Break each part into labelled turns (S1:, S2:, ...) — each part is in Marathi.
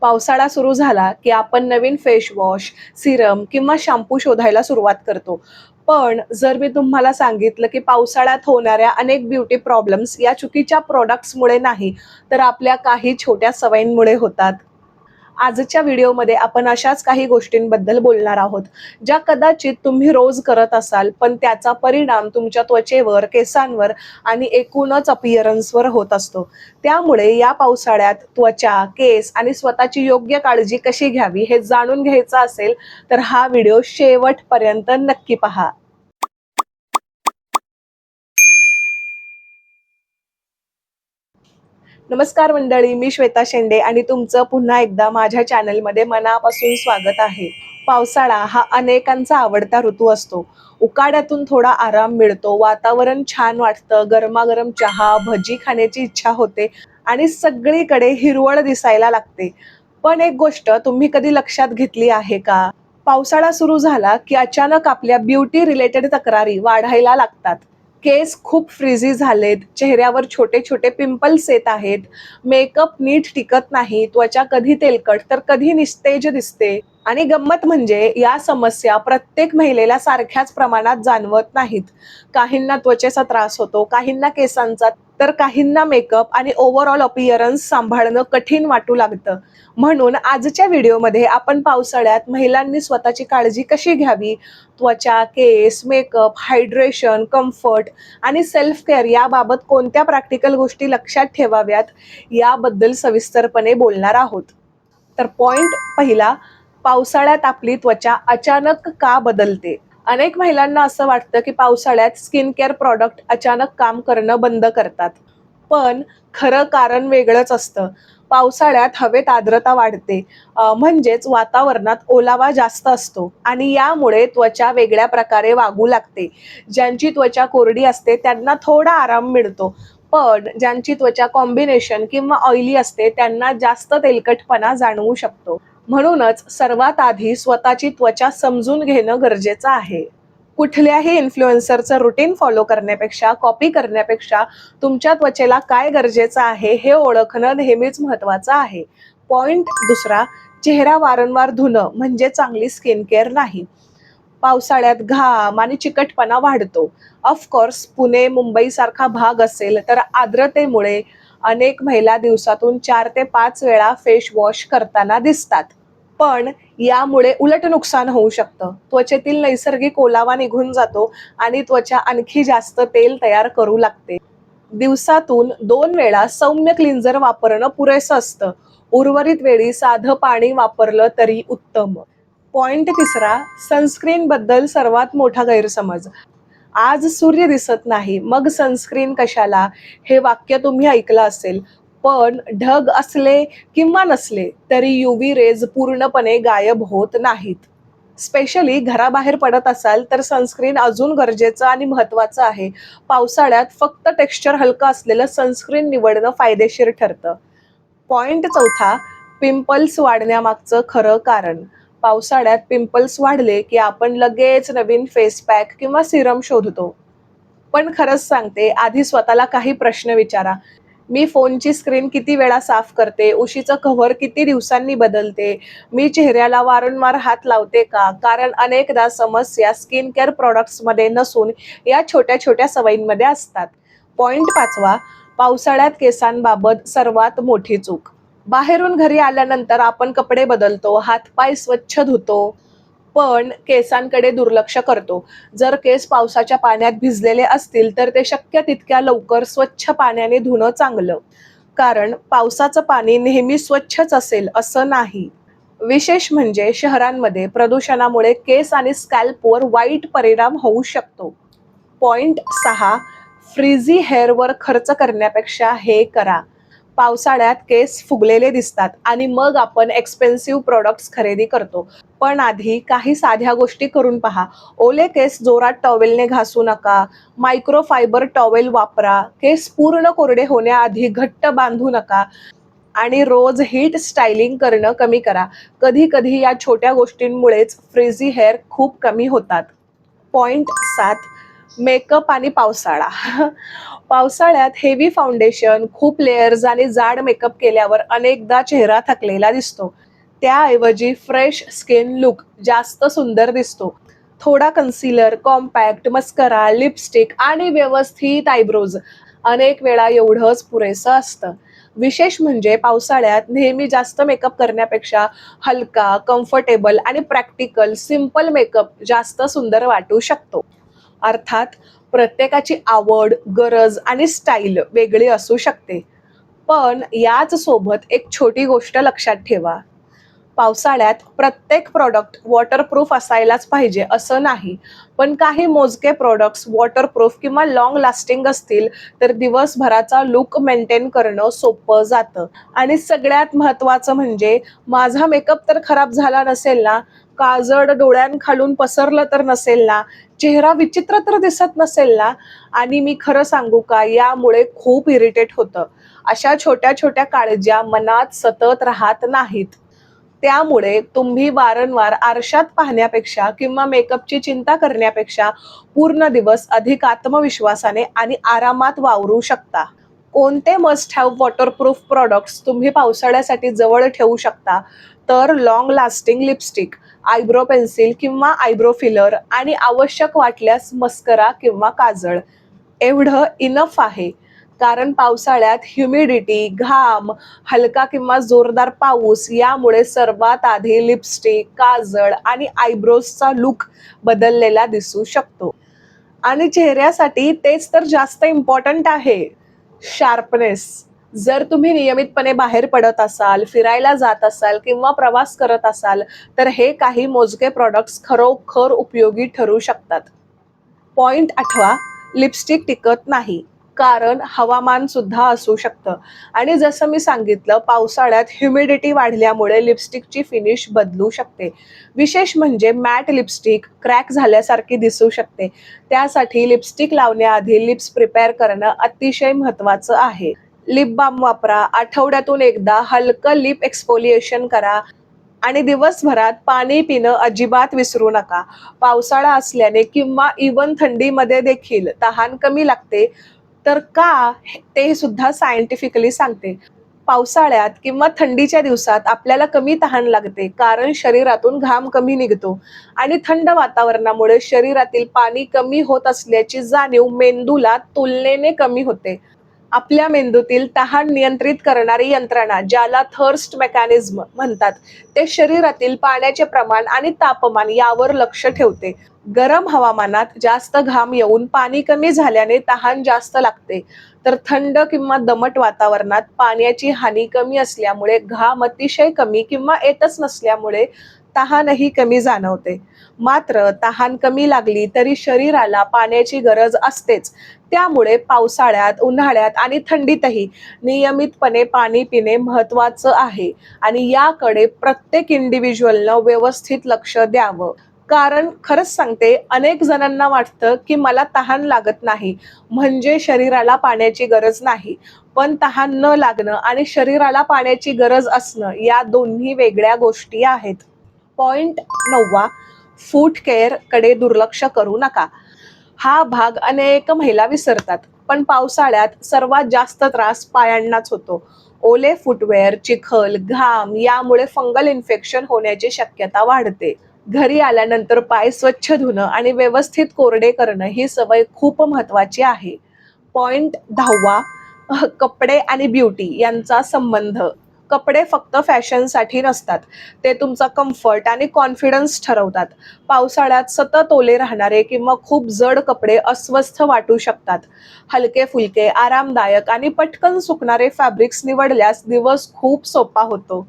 S1: पावसाळा सुरू झाला की आपण नवीन फेस वॉश, सिरम किंवा शॅम्पू शोधायला सुरुवात करतो. पण जर मी तुम्हाला सांगितलं की पावसाळ्यात होणाऱ्या अनेक ब्युटी प्रॉब्लेम्स या चुकीच्या प्रॉडक्ट्समुळे नाही, तर आपल्या काही छोट्या सवयींमुळे होतात. आजच्या व्हिडिओमध्ये आपण अशाच काही गोष्टींबद्दल बोलणार आहोत, ज्या कदाचित तुम्ही रोज करत असाल, पण त्याचा परिणाम तुमच्या त्वचेवर, केसांवर आणि एकूणच अपीअरन्सवर होत असतो. त्यामुळे या पावसाळ्यात त्वचा, केस आणि स्वतःची योग्य काळजी कशी घ्यावी हे जाणून घ्यायचं असेल, तर हा व्हिडिओ शेवटपर्यंत नक्की पहा. नमस्कार मंडळी, मी श्वेता शेंडे आणि तुमचं पुन्हा एकदा माझ्या चॅनलमध्ये मनापासून स्वागत आहे. पावसाळा हा अनेकांचा आवडता ऋतू असतो. उकाड्यातून थोडा आराम मिळतो, वातावरण छान वाटतं, गरमागरम चहा, भजी खाण्याची इच्छा होते आणि सगळीकडे हिरवळ दिसायला लागते. पण एक गोष्ट तुम्ही कधी लक्षात घेतली आहे का? पावसाळा सुरू झाला की अचानक आपल्या ब्युटी रिलेटेड तक्रारी वाढायला लागतात. केस खूप फ्रिझी झालेत, चेहऱ्यावर छोटे छोटे पिंपल्स येत आहेत, मेकअप नीट टिकत नाही, त्वचा कधी तेलकट तर कधी निस्तेज दिसते. आणि गंमत म्हणजे या समस्या प्रत्येक महिलेला सारख्याच प्रमाणात जाणवत नाहीत. काहींना त्वचेचा त्रास होतो, काहींना केसांचा, तर काहींना मेकअप आणि ओव्हरऑल अपीअरन्स सांभाळणं कठीण वाटू लागतं. म्हणून आजच्या व्हिडिओमध्ये आपण पावसाळ्यात महिलांनी स्वतःची काळजी कशी घ्यावी, त्वचा, केस, मेकअप, हायड्रेशन, कम्फर्ट आणि सेल्फ केअर याबाबत कोणत्या प्रॅक्टिकल गोष्टी लक्षात ठेवाव्यात याबद्दल सविस्तरपणे बोलणार आहोत. तर पॉइंट पहिला, पावसाळ्यात आपली त्वचा अचानक का बदलते? अनेक महिलांना असं वाटतं की पावसाळ्यात स्किन केअर प्रॉडक्ट अचानक काम करणं बंद करतात. पण खरं कारण वेगळंच असतं. पावसाळ्यात हवेत आर्द्रता वाढते, म्हणजेच वातावरणात ओलावा जास्त असतो आणि यामुळे त्वचा वेगळ्या प्रकारे वागू लागते. ज्यांची त्वचा कोरडी असते त्यांना थोडा आराम मिळतो, पण ज्यांची त्वचा कॉम्बिनेशन किंवा ऑइली असते त्यांना जास्त तेलकटपणा जाणवू शकतो. म्हणूनच सर्वात आधी स्वतःची त्वचा समजून घेणं गरजेचं आहे. कुठल्याही इन्फ्लुएन्सरचं रुटीन फॉलो करण्यापेक्षा, कॉपी करण्यापेक्षा तुमच्या त्वचेला काय गरजेचं आहे हे ओळखणं नेहमीच महत्त्वाचं आहे. पॉइंट दुसरा, चेहरा वारंवार धुणं म्हणजे चांगली स्किन केअर नाही. पावसाळ्यात घाम आणि चिकटपणा वाढतो. ऑफकोर्स पुणे, मुंबईसारखा भाग असेल तर आर्द्रतेमुळे अनेक महिला दिवसातून 4 ते 5 वेळा फेस वॉश करताना दिसतात. पण यामुळे उलट नुकसान होऊ शकतं. त्वचेतील नैसर्गिक ओलावा निघून जातो आणि त्वचा आणखी जास्त तेल तयार करू लागते. दिवसातून 2 वेळा सौम्य क्लिन्झर वापरणं पुरेसं असतं. उर्वरित वेळी साधं पाणी वापरलं तरी उत्तम. पॉइंट तिसरा, सनस्क्रीन बद्दल सर्वात मोठा गैरसमज. आज सूर्य दिसत नाही, मग सनस्क्रीन कशाला? हे वाक्य तुम्ही ऐकलं असेल. पण ढग असले किंवा नसले तरी यूव्ही रेज पूर्णपणे गायब होत नाहीत. स्पेशली घराबाहेर पडत असाल तर सनस्क्रीन अजून गरजेचं आणि महत्त्वाचं आहे. पावसाळ्यात फक्त टेक्स्चर हलकं असलेलं सनस्क्रीन निवडणं फायदेशीर ठरतं. पॉइंट चौथा, पिंपल्स वाढण्यामागचं खरं कारण. पावसाळ्यात पिंपल्स वाढले की आपण लगेच नवीन फेस पॅक किंवा सिरम शोधतो. पण खरंच सांगते, आधी स्वतःला काही प्रश्न विचारा. मी फोनची स्क्रीन किती वेळा साफ करते? उशीचं कव्हर किती दिवसांनी बदलते? मी चेहऱ्याला वारंवार हात लावते का? कारण अनेकदा समस्या स्किन केअर प्रॉडक्ट्समध्ये नसून या छोट्या छोट्या सवयींमध्ये असतात. पॉइंट पाचवा, पावसाळ्यात केसांबाबत सर्वात मोठी चूक. बाहेरून घरी आल्यानंतर आपण कपडे बदलतो, हातपाय स्वच्छ धुतो, पण केसांकडे दुर्लक्ष करतो. जर केस पावसाच्या पाण्यात भिजलेले असतील तर ते शक्य तितक्या लवकर स्वच्छ पाण्याने धुणं चांगलं. कारण पावसाचं पाणी नेहमी स्वच्छच असेल असं नाही. विशेष म्हणजे शहरांमध्ये प्रदूषणामुळे केस आणि स्कॅल्पवर वाईट परिणाम होऊ शकतो. पॉइंट सहा, फ्रीझी हेअरवर खर्च करण्यापेक्षा हे करा. पावसाळ्यात केस फुगलेले दिसतात आणि मग आपण एक्सपेन्सिव्ह प्रॉडक्ट्स खरेदी करतो. पण आधी काही साध्या गोष्टी करून पहा. ओले केस जोरात टॉवेलने घासू नका. मायक्रोफायबर टॉवेल वापरा. केस पूर्ण कोरडे होण्याआधी घट्ट बांधू नका आणि रोज हीट स्टायलिंग करणं कमी करा. कधी कधी या छोट्या गोष्टींमुळेच फ्रिझी हेअर खूप कमी होतात. पॉइंट सात, मेकअप आणि पावसाळा. पावसाळ्यात हेवी फाउंडेशन, खूप लेयर्स आणि जाड मेकअप केल्यावर अनेकदा चेहरा थकलेला दिसतो. त्याऐवजी फ्रेश स्किन लुक जास्त सुंदर दिसतो. थोडा कन्सीलर, कॉम्पॅक्ट, मस्करा, लिपस्टिक आणि व्यवस्थित आयब्रोज अनेक वेळा एवढंच पुरेसं असतं. विशेष म्हणजे पावसाळ्यात नेहमी जास्त मेकअप करण्यापेक्षा हलका, कम्फर्टेबल आणि प्रॅक्टिकल सिंपल मेकअप जास्त सुंदर वाटू शकतो. अर्थात प्रत्येकाची आवड, गरज आणि स्टाईल वेगळी असू शकते. पण याच सोबत एक छोटी गोष्ट लक्षात ठेवा. पावसाळ्यात प्रत्येक प्रॉडक्ट वॉटरप्रूफ असायलाच पाहिजे असं नाही. पण काही मोजके प्रॉडक्ट्स वॉटरप्रूफ किंवा लाँग लास्टिंग असतील तर दिवसभराचा लूक मेंटेन करणं सोपं जातं. आणि सगळ्यात महत्त्वाचं म्हणजे माझा मेकअप तर खराब झाला नसेल ना, काजळ डोळ्यांखालून पसरलं तर नसेल ना, चेहरा विचित्र तर दिसत नसेल ना. आणि मी खरं सांगू का, यामुळे खूप इरिटेट होतं. अशा छोट्या छोट्या काळज्या मनात सतत राहत नाहीत. त्यामुळे तुम्ही वारंवार आरशात पाहण्यापेक्षा किंवा मेकअपची चिंता करण्यापेक्षा पूर्ण दिवस अधिक आत्मविश्वासाने आणि आरामात वावरू शकता. कोणते मस्ट हॅव वॉटरप्रूफ प्रॉडक्ट्स तुम्ही पावसाळ्यासाठी जवळ ठेवू शकता? तर long lasting lipstick, eyebrow pencil किंवा आयब्रो फिलर आणि आवश्यक वाटल्यास मस्करा किंवा काजळ एवढं इनफ आहे. कारण पावसाळ्यात ह्युमिडिटी, घाम, हलका किंवा जोरदार पाऊस यामुळे सर्वात आधी लिपस्टिक, काजळ आणि आयब्रोजचा लूक बदललेला दिसू शकतो. आणि चेहऱ्यासाठी तेच तर जास्त इम्पॉर्टंट आहे. शार्पनेस. जर तुम्ही नियमितपणे बाहेर पडत असाल, फिरायला जात असाल किंवा प्रवास करत असाल, तर हे काही मोजके प्रॉडक्ट्स खरोखर उपयोगी ठरू शकतात. पॉइंट आठवा, लिपस्टिक टिकत नाही. कारण हवामान सुद्धा असू शकतं. आणि जसं मी सांगितलं, पावसाळ्यात ह्युमिडिटी वाढल्यामुळे लिपस्टिकची फिनिश बदलू शकते. विशेष म्हणजे मॅट लिपस्टिक क्रॅक झाल्यासारखी दिसू शकते. त्यासाठी लिपस्टिक लावण्याआधी लिप्स प्रिपेअर करणं अतिशय महत्त्वाचं आहे. लिप बाम वापरा, आठवड्यातून एकदा हलकं लिप एक्सफोलिएशन करा आणि दिवसभरात पाणी पिणं अजिबात विसरू नका. पावसाळा असल्याने किंवा इवन थंडीमध्ये देखील तहान कमी लागते. तर का? ते सुद्धा सायंटिफिकली सांगते. पावसाळ्यात किंवा थंडीच्या दिवसात आपल्याला कमी तहान लागते कारण शरीरातून घाम कमी निघतो आणि थंड वातावरणामुळे शरीरातील पाणी कमी होत असल्याची जाणीव मेंदूला तुलनेने कमी होते. आपल्या मेंदूतील तहान नियंत्रित करणारी यंत्रणा, ज्याला थर्स्ट मेकॅनिझम म्हणतात, ते शरीरातील पाण्याचे प्रमाण आणि तापमान यावर लक्ष ठेवते. गरम हवामानात जास्त घाम येऊन पाणी कमी झाल्याने तहान जास्त लागते, तर थंड किंवा दमट वातावरणात पाण्याची हानी कमी असल्यामुळे घाम अतिशय कमी किंवा येतच नसल्यामुळे तहानही कमी जाणवते. मात्र तहान कमी लागली तरी शरीराला पाण्याची गरज असतेच. त्यामुळे पावसाळ्यात, उन्हाळ्यात आणि थंडीतही नियमितपणे पाणी पिणे महत्त्वाचं आहे आणि याकडे प्रत्येक इंडिव्हिज्युअलनं व्यवस्थित लक्ष द्यावं. कारण खरंच सांगते, अनेक जणांना वाटतं की मला तहान लागत नाही म्हणजे शरीराला पाण्याची गरज नाही. पण तहान न लागणं आणि शरीराला पाण्याची गरज असणं या दोन्ही वेगळ्या गोष्टी आहेत. पॉइंट 9, फूट केअर कडे दुर्लक्ष करू नका. हा भाग अनेक महिला विसरतात. पण पावसाळ्यात सर्वात जास्त त्रास पायांनाच होतो. ओले फुटवेअर, चिखल, घाम यामुळे फंगल इन्फेक्शन होण्याची शक्यता वाढते. घरी आल्यानंतर पाय स्वच्छ धुणं आणि व्यवस्थित कोरडे करणं ही सवय खूप महत्वाची आहे. पॉइंट 10, कपडे आणि ब्युटी यांचा संबंध. कपडे फक्त फॅशनसाठी नसतात. ते तुमचा कम्फर्ट आणि कॉन्फिडन्स ठरवतात. पावसाळ्यात सतत ओले राहणारे किंवा खूप जड कपडे अस्वस्थ वाटू शकतात. हलके-फुलके, आरामदायक आणि पटकन सुकणारे फॅब्रिक्स निवडल्यास दिवस खूप सोपा होतो.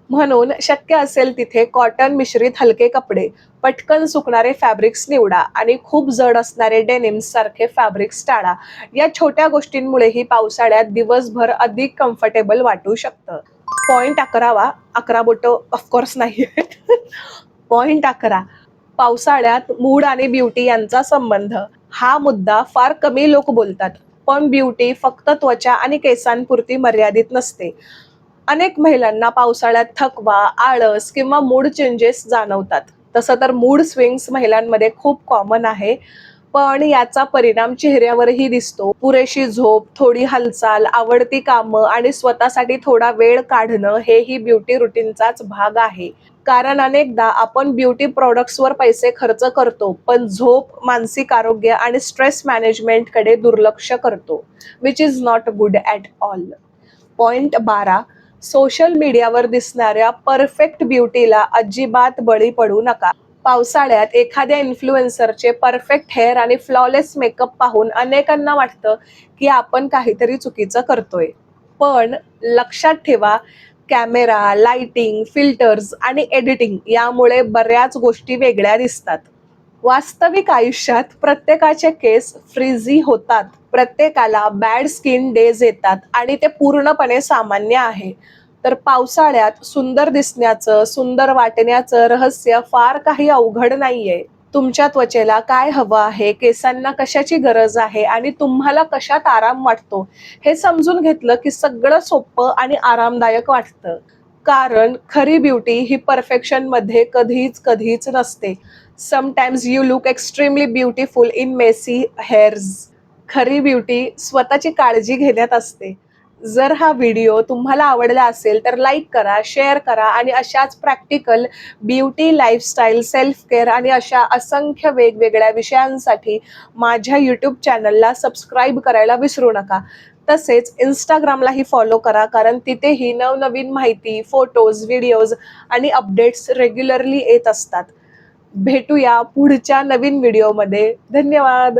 S1: म्हणून शक्य असेल तिथे कॉटन मिश्रित हलके कपडे, पटकन सुकणारे फॅब्रिक्स निवडा आणि खूप जड असणारे डेनिम्स सारखे फॅब्रिक्स टाळा. या छोट्या गोष्टींमुळेही पावसाळ्यात दिवसभर अधिक कम्फर्टेबल वाटू शकतं. पॉइंट 11, 11 बोटं ऑफकोर्स नाही. पॉइंट 11, पावसाळ्यात मूड आणि ब्युटी यांचा संबंध. हा मुद्दा फार कमी लोक बोलतात. पण ब्युटी फक्त त्वचा आणि केसांपुरती मर्यादित नसते. अनेक महिलांना पावसाळ्यात थकवा, आळस किंवा मूड चेंजेस जाणवतात. तसं तर मूड स्विंग्स महिलांमध्ये खूप कॉमन आहे. पण याचा परिणाम चेहऱ्यावरही दिसतो. पुरेशी झोप, थोडी हालचाल, आवडती कामं आणि स्वतःसाठी थोडा वेळ काढणं हेही ब्युटी रुटीनचाच भाग आहे. कारण अनेकदा आपण ब्युटी प्रॉडक्ट्सवर पैसे खर्च करतो, पण झोप, मानसिक आरोग्य आणि स्ट्रेस मॅनेजमेंटकडे दुर्लक्ष करतो, which is not good at all. Point 12, social मीडियावर दिसणाऱ्या परफेक्ट ब्युटीला अजिबात बळी पडू नका. पावसाळ्यात एखाद्या इन्फ्लुएन्सरचे परफेक्ट हेअर आणि फ्लॉलेस मेकअप पाहून अनेकांना वाटतं की आपण काहीतरी चुकीचं करतोय. पण लक्षात ठेवा, कॅमेरा, लाइटिंग, फिल्टर्स आणि एडिटिंग यामुळे बऱ्याच गोष्टी वेगळ्या दिसतात. वास्तविक आयुष्यात प्रत्येकाचे केस फ्रिझी होतात, प्रत्येकाला बॅड स्किन डेज येतात आणि ते पूर्णपणे सामान्य आहे. तर पावसाळ्यात सुंदर दिसण्याचं, सुंदर वाटण्याचं रहस्य फार काही अवघड नाहीये. तुमच्या त्वचेला काय हवं आहे, केसांना कशाची गरज आहे आणि तुम्हाला कशात आराम वाटतो हे समजून घेतलं की सगळं सोपं आणि आरामदायक वाटतं. कारण खरी ब्युटी ही परफेक्शनमध्ये कधीच नसते. Sometimes you look extremely beautiful in messy hairs. खरी ब्युटी स्वतःची काळजी घेण्यात असते. जर हा व्हिडिओ तुम्हाला आवडला असेल तर लाईक करा, शेअर करा आणि अशाच practical beauty, lifestyle, self care आणि अशा असंख्य वेगवेगळ्या विषयांसाठी माझ्या यूट्यूब चॅनलला सबस्क्राईब करायला विसरू नका. तसेच इंस्टाग्रामलाही फॉलो करा, कारण तिथेही नवनवीन माहिती, फोटोज, व्हिडिओज आणि अपडेट्स रेग्युलरली येत असतात. भेटूया पुढच्या नवीन व्हिडिओमध्ये. धन्यवाद.